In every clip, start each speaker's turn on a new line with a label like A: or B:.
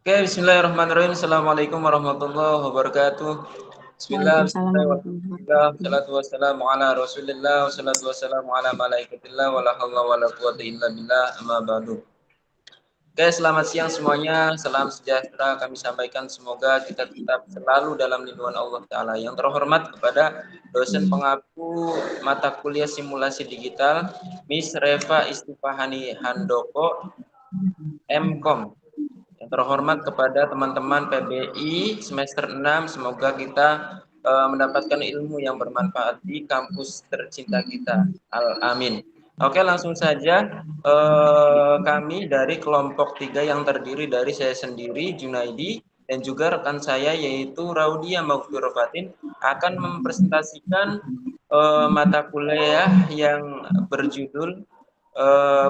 A: Oke, bismillahirrahmanirrahim. Assalamualaikum warahmatullahi wabarakatuh. Bismillah,
B: Waalaikumsalam
A: bismillah,
B: warahmatullahi
A: walhamdulillah,
B: wabarakatuh.
A: wassalatu wassalamu ala rasulillah, wassalatu wassalamu ala malaikatillah, wala hawla wala quwwata illa billah, amma ba'du. Oke, selamat siang semuanya, salam sejahtera kami sampaikan, semoga kita tetap selalu dalam lindungan Allah Ta'ala. Yang terhormat kepada dosen pengaku mata kuliah simulasi digital, Miss Reva Istifahani Handoko, MKOM. Yang terhormat kepada teman-teman PBI semester 6, semoga kita mendapatkan ilmu yang bermanfaat di kampus tercinta kita. Amin. Oke, langsung saja kami dari kelompok 3 yang terdiri dari saya sendiri, Junaidi, dan juga rekan saya yaitu Raudia Maghfirofatin akan mempresentasikan mata kuliah yang berjudul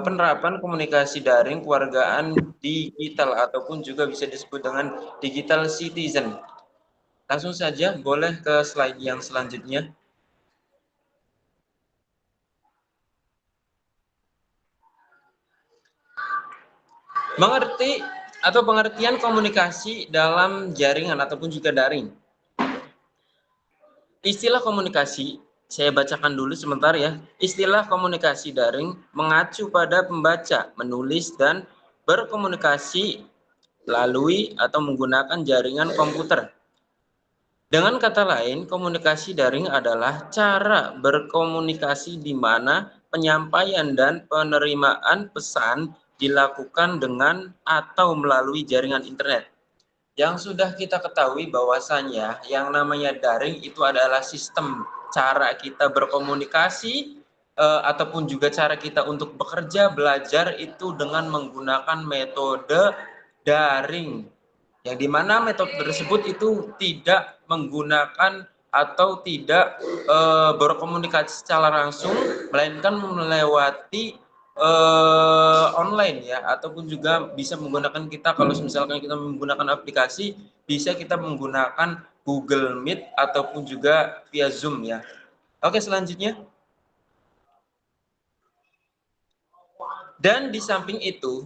A: penerapan komunikasi daring kewargaan digital ataupun juga bisa disebut dengan digital citizen. Langsung saja, boleh ke slide yang selanjutnya. Mengerti atau pengertian komunikasi dalam jaringan ataupun juga daring. Istilah komunikasi, saya bacakan dulu sebentar ya. Istilah komunikasi daring mengacu pada pembaca, menulis, dan berkomunikasi melalui atau menggunakan jaringan komputer. Dengan kata lain, komunikasi daring adalah cara berkomunikasi di mana penyampaian dan penerimaan pesan dilakukan dengan atau melalui jaringan internet. Yang sudah kita ketahui bahwasannya yang namanya daring itu adalah sistem cara kita berkomunikasi ataupun juga cara kita untuk bekerja, belajar itu dengan menggunakan metode daring. Yang dimana metode tersebut itu tidak menggunakan atau tidak berkomunikasi secara langsung, melainkan melewati online ya, ataupun juga bisa menggunakan kita kalau misalkan kita menggunakan aplikasi, bisa kita menggunakan Google Meet ataupun juga via Zoom ya. Oke, selanjutnya. Dan di samping itu,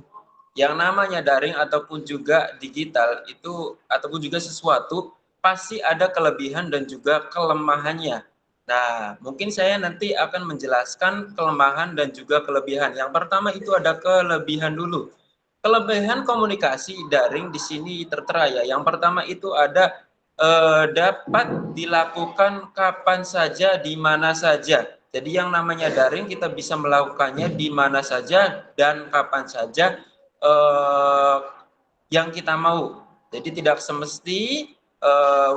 A: yang namanya daring ataupun juga digital itu ataupun juga sesuatu pasti ada kelebihan dan juga kelemahannya. Nah, mungkin saya nanti akan menjelaskan kelemahan dan juga kelebihan. Yang pertama itu ada kelebihan dulu. Kelebihan komunikasi daring di sini tertera ya. Yang pertama itu ada dapat dilakukan kapan saja, di mana saja. Jadi yang namanya daring kita bisa melakukannya di mana saja dan kapan saja yang kita mau. Jadi tidak semesti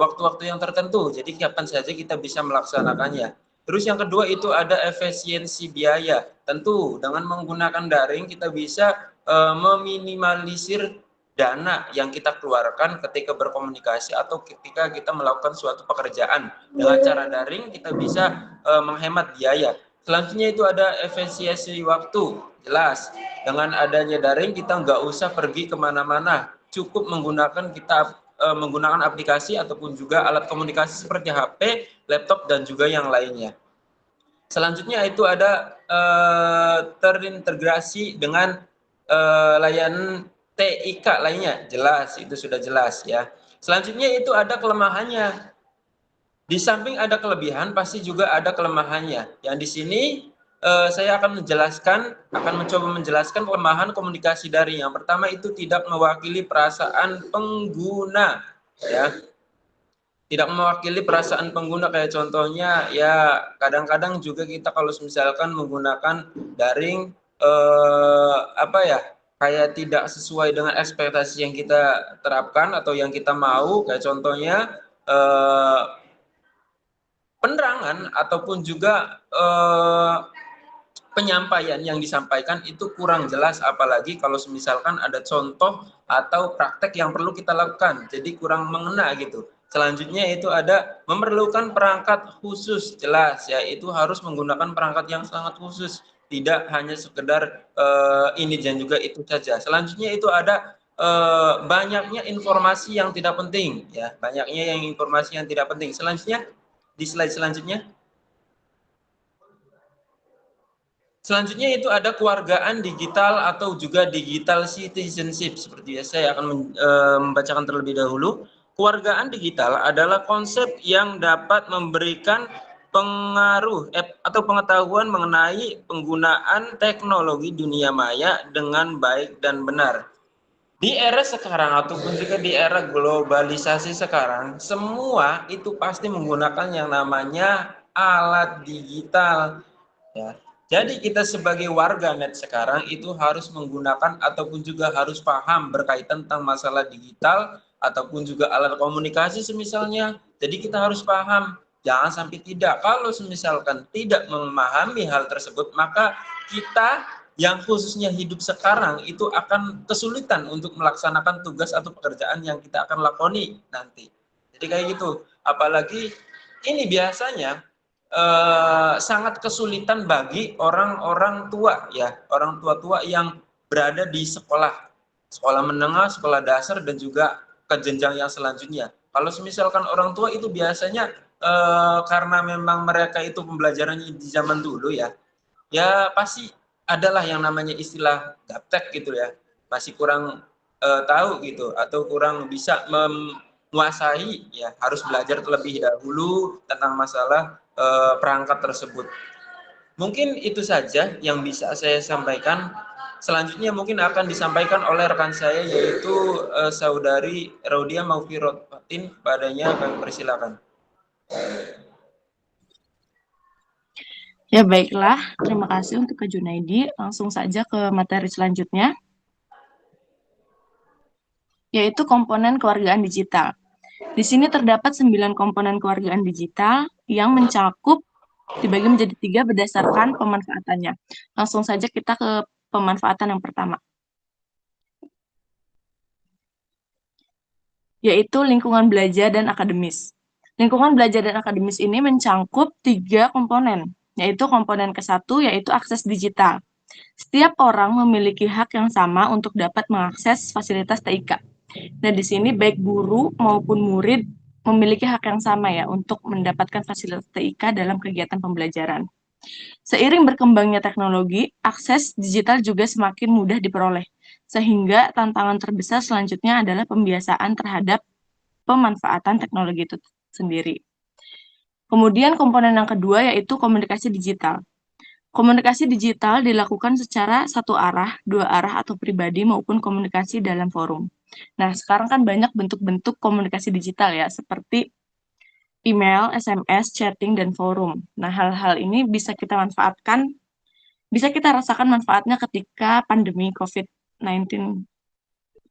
A: waktu-waktu yang tertentu. Jadi kapan saja kita bisa melaksanakannya. Terus yang kedua itu ada efisiensi biaya. Tentu dengan menggunakan daring kita bisa meminimalisir dana yang kita keluarkan ketika berkomunikasi atau ketika kita melakukan suatu pekerjaan. Dengan cara daring kita bisa menghemat biaya. Selanjutnya itu ada efisiensi waktu. Jelas, dengan adanya daring kita nggak usah pergi kemana-mana. Cukup menggunakan menggunakan aplikasi ataupun juga alat komunikasi seperti HP, laptop, dan juga yang lainnya. Selanjutnya itu ada terintegrasi dengan layanan TIK lainnya, jelas itu sudah jelas ya. Selanjutnya itu ada kelemahannya. Di samping ada kelebihan, pasti juga ada kelemahannya. Yang di sini saya akan mencoba menjelaskan kelemahan komunikasi daring. Yang pertama itu tidak mewakili perasaan pengguna, ya. Tidak mewakili perasaan pengguna, kayak contohnya ya kadang-kadang juga kita kalau misalkan menggunakan daring kayak tidak sesuai dengan ekspektasi yang kita terapkan atau yang kita mau, kayak contohnya penerangan ataupun juga penyampaian yang disampaikan itu kurang jelas, apalagi kalau misalkan ada contoh atau praktek yang perlu kita lakukan, jadi kurang mengena gitu. Selanjutnya itu ada memerlukan perangkat khusus, jelas ya, itu harus menggunakan perangkat yang sangat khusus, tidak hanya sekedar ini dan juga itu saja. Selanjutnya itu ada banyaknya informasi yang tidak penting ya, banyaknya yang informasi yang tidak penting. Selanjutnya di slide selanjutnya. Selanjutnya itu ada kewargaan digital atau juga digital citizenship. Seperti ya, saya akan membacakan terlebih dahulu. Kewargaan digital adalah konsep yang dapat memberikan pengaruh atau pengetahuan mengenai penggunaan teknologi dunia maya dengan baik dan benar. Di era sekarang ataupun juga di era globalisasi sekarang, semua itu pasti menggunakan yang namanya alat digital. Ya. Jadi kita sebagai warga net sekarang itu harus menggunakan ataupun juga harus paham berkaitan tentang masalah digital ataupun juga alat komunikasi semisalnya. Jadi kita harus paham, jangan sampai tidak. Kalau semisalkan tidak memahami hal tersebut, maka kita yang khususnya hidup sekarang itu akan kesulitan untuk melaksanakan tugas atau pekerjaan yang kita akan lakoni nanti. Jadi kayak gitu. Apalagi ini biasanya sangat kesulitan bagi orang-orang tua ya, orang tua-tua yang berada di sekolah menengah, sekolah dasar dan juga ke jenjang yang selanjutnya. Kalau misalkan orang tua itu biasanya karena memang mereka itu pembelajarannya di zaman dulu ya, ya pasti adalah yang namanya istilah gaptek gitu ya, masih kurang tahu gitu atau kurang bisa menguasai ya, harus belajar terlebih dahulu tentang masalah perangkat tersebut. Mungkin itu saja yang bisa saya sampaikan. Selanjutnya mungkin akan disampaikan oleh rekan saya yaitu saudari Raudia Maufirotin. Padanya kami persilakan.
B: Ya baiklah, terima kasih untuk Kak Junaidi. Langsung saja ke materi selanjutnya, yaitu komponen kewargaan digital. Di sini terdapat 9 komponen kewargaan digital yang mencakup dibagi menjadi 3 berdasarkan pemanfaatannya. Langsung saja kita ke pemanfaatan yang pertama, yaitu lingkungan belajar dan akademis. Lingkungan belajar dan akademis ini mencangkup 3 komponen, yaitu komponen ke-1 yaitu akses digital. Setiap orang memiliki hak yang sama untuk dapat mengakses fasilitas TIK. Nah, di sini baik guru maupun murid memiliki hak yang sama ya untuk mendapatkan fasilitas TIK dalam kegiatan pembelajaran. Seiring berkembangnya teknologi, akses digital juga semakin mudah diperoleh, sehingga tantangan terbesar selanjutnya adalah pembiasaan terhadap pemanfaatan teknologi itu sendiri. Kemudian komponen yang kedua yaitu komunikasi digital. Komunikasi digital dilakukan secara satu arah, dua arah, atau pribadi maupun komunikasi dalam forum. Nah, sekarang kan banyak bentuk-bentuk komunikasi digital ya, seperti email, SMS, chatting, dan forum. Nah, hal-hal ini bisa kita manfaatkan, bisa kita rasakan manfaatnya ketika pandemi COVID-19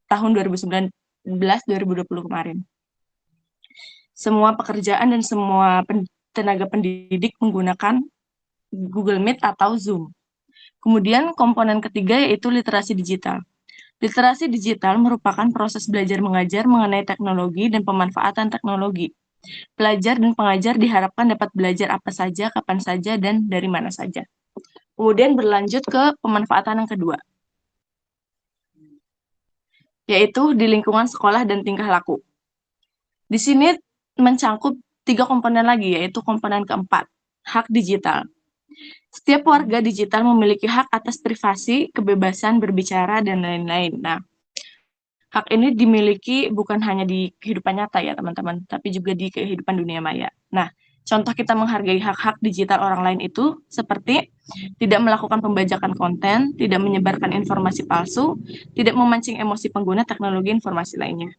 B: tahun 2019-2020 kemarin. Semua pekerjaan dan semua tenaga pendidik menggunakan Google Meet atau Zoom. Kemudian komponen ketiga yaitu literasi digital. Literasi digital merupakan proses belajar mengajar mengenai teknologi dan pemanfaatan teknologi. Pelajar dan pengajar diharapkan dapat belajar apa saja, kapan saja, dan dari mana saja. Kemudian berlanjut ke pemanfaatan yang kedua, yaitu di lingkungan sekolah dan tingkah laku. Di sini mencangkup 3 komponen lagi, yaitu komponen keempat, hak digital. Setiap warga digital memiliki hak atas privasi, kebebasan berbicara, dan lain-lain. Nah, hak ini dimiliki bukan hanya di kehidupan nyata ya teman-teman, tapi juga di kehidupan dunia maya. Nah, contoh kita menghargai hak-hak digital orang lain itu seperti tidak melakukan pembajakan konten, tidak menyebarkan informasi palsu, tidak memancing emosi pengguna teknologi informasi lainnya.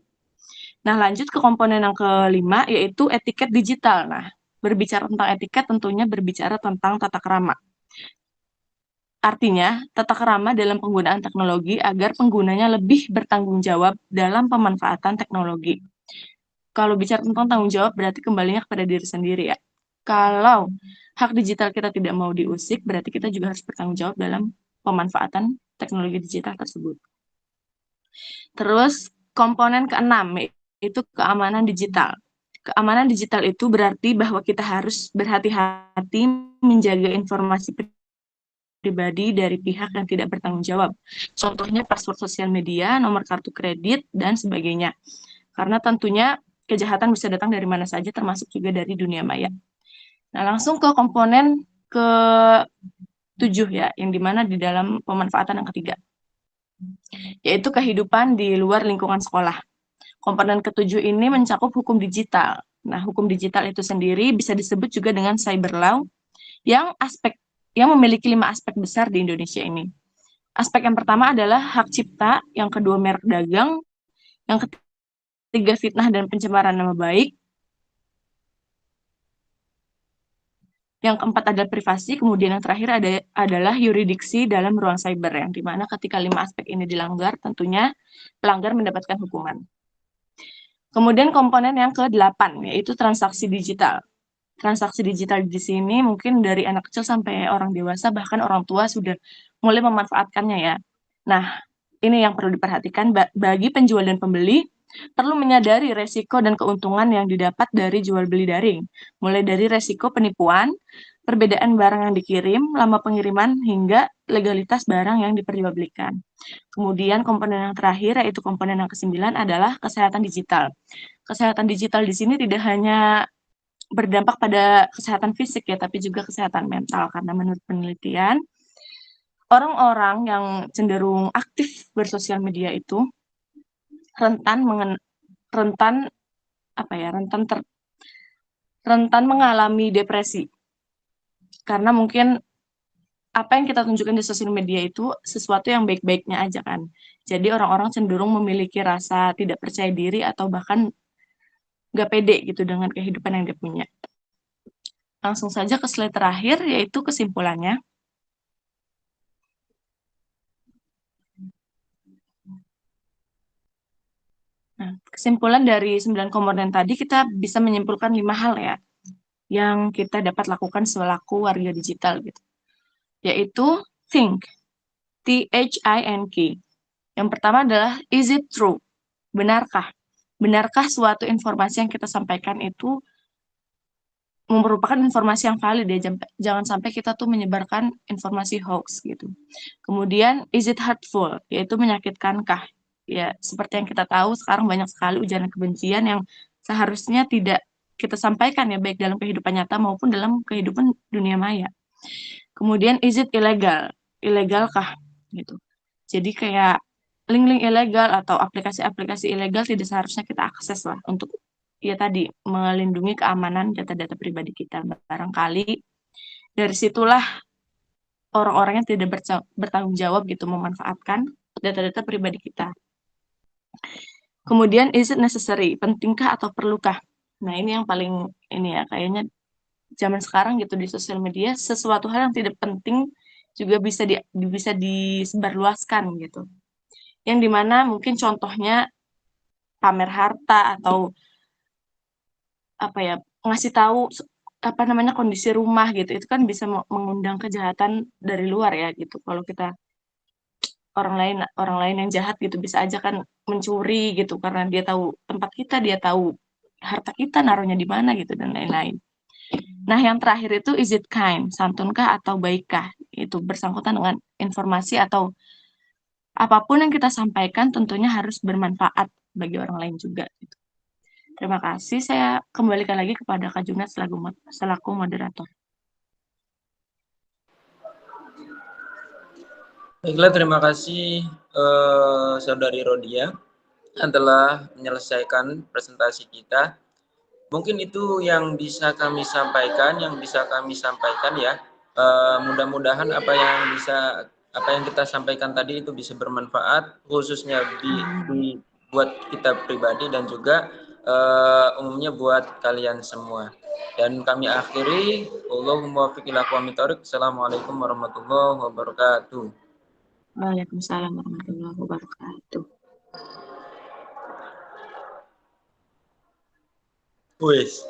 B: Nah, lanjut ke komponen yang kelima, yaitu etiket digital. Nah, berbicara tentang etiket tentunya berbicara tentang tata krama. Artinya, tata krama dalam penggunaan teknologi agar penggunanya lebih bertanggung jawab dalam pemanfaatan teknologi. Kalau bicara tentang tanggung jawab, berarti kembalinya kepada diri sendiri ya. Kalau hak digital kita tidak mau diusik, berarti kita juga harus bertanggung jawab dalam pemanfaatan teknologi digital tersebut. Terus, komponen keenam, yaitu keamanan digital. Keamanan digital itu berarti bahwa kita harus berhati-hati menjaga informasi pribadi dari pihak yang tidak bertanggung jawab. Contohnya password sosial media, nomor kartu kredit, dan sebagainya. Karena tentunya kejahatan bisa datang dari mana saja, termasuk juga dari dunia maya. Nah, langsung ke komponen ke 7 ya, yang dimana di dalam pemanfaatan yang ketiga, yaitu kehidupan di luar lingkungan sekolah. Komponen ketujuh ini mencakup hukum digital. Nah, hukum digital itu sendiri bisa disebut juga dengan cyber law yang memiliki 5 aspek besar di Indonesia ini. Aspek yang pertama adalah hak cipta, yang kedua merek dagang, yang ketiga fitnah dan pencemaran nama baik, yang keempat adalah privasi, kemudian yang terakhir adalah yuridiksi dalam ruang cyber, yang dimana ketika 5 aspek ini dilanggar, tentunya pelanggar mendapatkan hukuman. Kemudian komponen yang ke-8, yaitu transaksi digital. Transaksi digital di sini mungkin dari anak kecil sampai orang dewasa, bahkan orang tua sudah mulai memanfaatkannya ya. Nah, ini yang perlu diperhatikan bagi penjual dan pembeli, perlu menyadari resiko dan keuntungan yang didapat dari jual beli daring, mulai dari resiko penipuan, perbedaan barang yang dikirim, lama pengiriman, hingga legalitas barang yang diperjualbelikan. Kemudian komponen yang terakhir, yaitu komponen yang ke-9 adalah kesehatan digital. Kesehatan digital di sini tidak hanya berdampak pada kesehatan fisik ya, tapi juga kesehatan mental, karena menurut penelitian, orang-orang yang cenderung aktif bersosial media itu rentan rentan apa ya rentan mengalami depresi, karena mungkin apa yang kita tunjukkan di sosial media itu sesuatu yang baik-baiknya aja kan. Jadi orang-orang cenderung memiliki rasa tidak percaya diri atau bahkan gak pede gitu dengan kehidupan yang dia punya. Langsung saja ke slide terakhir, yaitu kesimpulannya. Nah, kesimpulan dari 9 komponen tadi, kita bisa menyimpulkan 5 hal ya, yang kita dapat lakukan selaku warga digital gitu. Yaitu think, T-H-I-N-K. Yang pertama adalah, is it true? Benarkah? Benarkah suatu informasi yang kita sampaikan itu merupakan informasi yang valid ya, jangan sampai kita tuh menyebarkan informasi hoax gitu. Kemudian, is it hurtful? Yaitu menyakitkankah? Ya, seperti yang kita tahu sekarang banyak sekali ujaran kebencian yang seharusnya tidak kita sampaikan ya, baik dalam kehidupan nyata maupun dalam kehidupan dunia maya. Kemudian, is it illegal? Ilegalkah? Gitu. Jadi kayak link-link ilegal atau aplikasi-aplikasi ilegal tidak seharusnya kita akses lah, untuk ya tadi melindungi keamanan data-data pribadi kita. Barangkali dari situlah orang-orang yang tidak bertanggung jawab gitu memanfaatkan data-data pribadi kita. Kemudian, is it necessary? Pentingkah atau perlukah? Nah, ini yang paling ini ya, kayaknya zaman sekarang gitu di sosial media, sesuatu hal yang tidak penting juga bisa disebarluaskan gitu. Yang dimana mungkin contohnya pamer harta atau apa ya, ngasih tahu apa namanya kondisi rumah gitu, itu kan bisa mengundang kejahatan dari luar ya gitu. Kalau kita orang lain yang jahat gitu bisa aja kan mencuri gitu, karena dia tahu tempat kita, dia tahu harta kita naruhnya di mana gitu dan lain-lain. Nah, yang terakhir itu, is it kind? Santunkah atau baikkah? Itu bersangkutan dengan informasi atau apapun yang kita sampaikan tentunya harus bermanfaat bagi orang lain juga gitu. Terima kasih. Saya kembalikan lagi kepada Kak Junat selaku moderator.
A: Baiklah, terima kasih Saudari Rodia yang telah menyelesaikan presentasi kita. Mungkin itu yang bisa kami sampaikan, ya. Mudah-mudahan apa yang kita sampaikan tadi itu bisa bermanfaat, khususnya buat kita pribadi dan juga umumnya buat kalian semua. Dan kami akhiri, Allahumma waffiq ila aqwamit thoriq. Assalamualaikum warahmatullahi wabarakatuh.
B: Waalaikumsalam warahmatullahi wabarakatuh.
A: Wes.